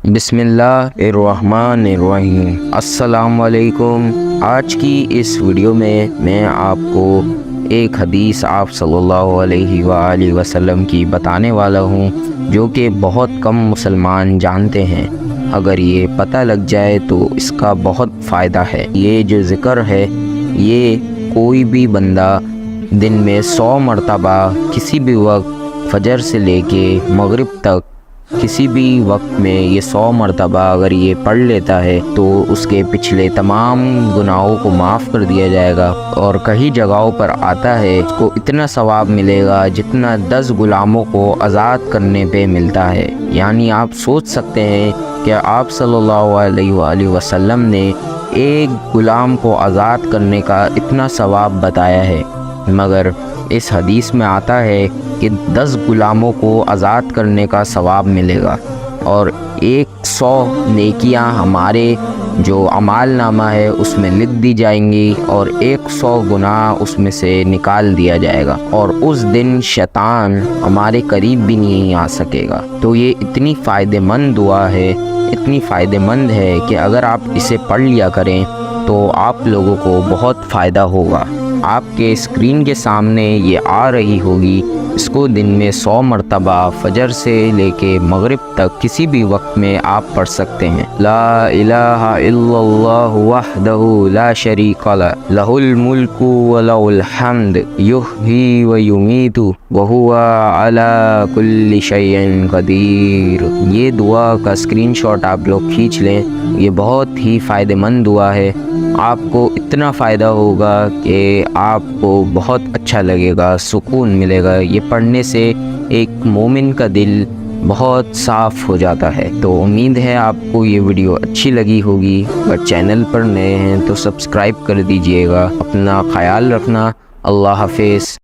بسم اللہ الرحمن الرحیم۔ السلام علیکم۔ آج کی اس ویڈیو میں آپ کو ایک حدیث آپ صلی اللہ علیہ وآلہ وسلم کی بتانے والا ہوں جو کہ بہت کم مسلمان جانتے ہیں۔ اگر یہ پتہ لگ جائے تو اس کا بہت فائدہ ہے۔ یہ جو ذکر ہے یہ کوئی بھی بندہ دن میں 100 مرتبہ کسی بھی وقت فجر سے لے کے مغرب تک کسی بھی وقت میں یہ 100 مرتبہ اگر یہ پڑھ لیتا ہے تو اس کے پچھلے تمام گناہوں کو معاف کر دیا جائے گا، اور کئی جگہوں پر آتا ہے اس کو اتنا ثواب ملے گا جتنا 10 غلاموں کو آزاد کرنے پہ ملتا ہے۔ یعنی آپ سوچ سکتے ہیں کہ آپ صلی اللہ علیہ وآلہ وسلم نے ایک غلام کو آزاد کرنے کا اتنا ثواب بتایا ہے، مگر اس حدیث میں آتا ہے کہ 10 غلاموں کو آزاد کرنے کا ثواب ملے گا، اور 100 نیکیاں ہمارے جو اعمال نامہ ہے اس میں لکھ دی جائیں گی، اور 100 گناہ اس میں سے نکال دیا جائے گا، اور اس دن شیطان ہمارے قریب بھی نہیں آ سکے گا۔ تو یہ اتنی فائدہ مند دعا ہے، اتنی فائدہ مند ہے کہ اگر آپ اسے پڑھ لیا کریں تو آپ لوگوں کو بہت فائدہ ہوگا۔ آپ کے اسکرین کے سامنے یہ آ رہی ہوگی، اس کو دن میں 100 مرتبہ فجر سے لے کے مغرب تک کسی بھی وقت میں آپ پڑھ سکتے ہیں۔ لا الہ الا اللہ وحدہ لا شریک لہ، لہ الملک ولہ الحمد، یحیی و یمیت وہو علی کل شیء قدیر۔ یہ دعا کا اسکرین شاٹ آپ لوگ کھینچ لیں، یہ بہت ہی فائدہ مند دعا ہے۔ آپ کو اتنا فائدہ ہوگا کہ آپ کو بہت اچھا لگے گا، سکون ملے گا۔ یہ پڑھنے سے ایک مومن کا دل بہت صاف ہو جاتا ہے۔ تو امید ہے آپ کو یہ ویڈیو اچھی لگی ہوگی۔ اگر چینل پر نئے ہیں تو سبسکرائب کر دیجئے گا۔ اپنا خیال رکھنا۔ اللہ حافظ۔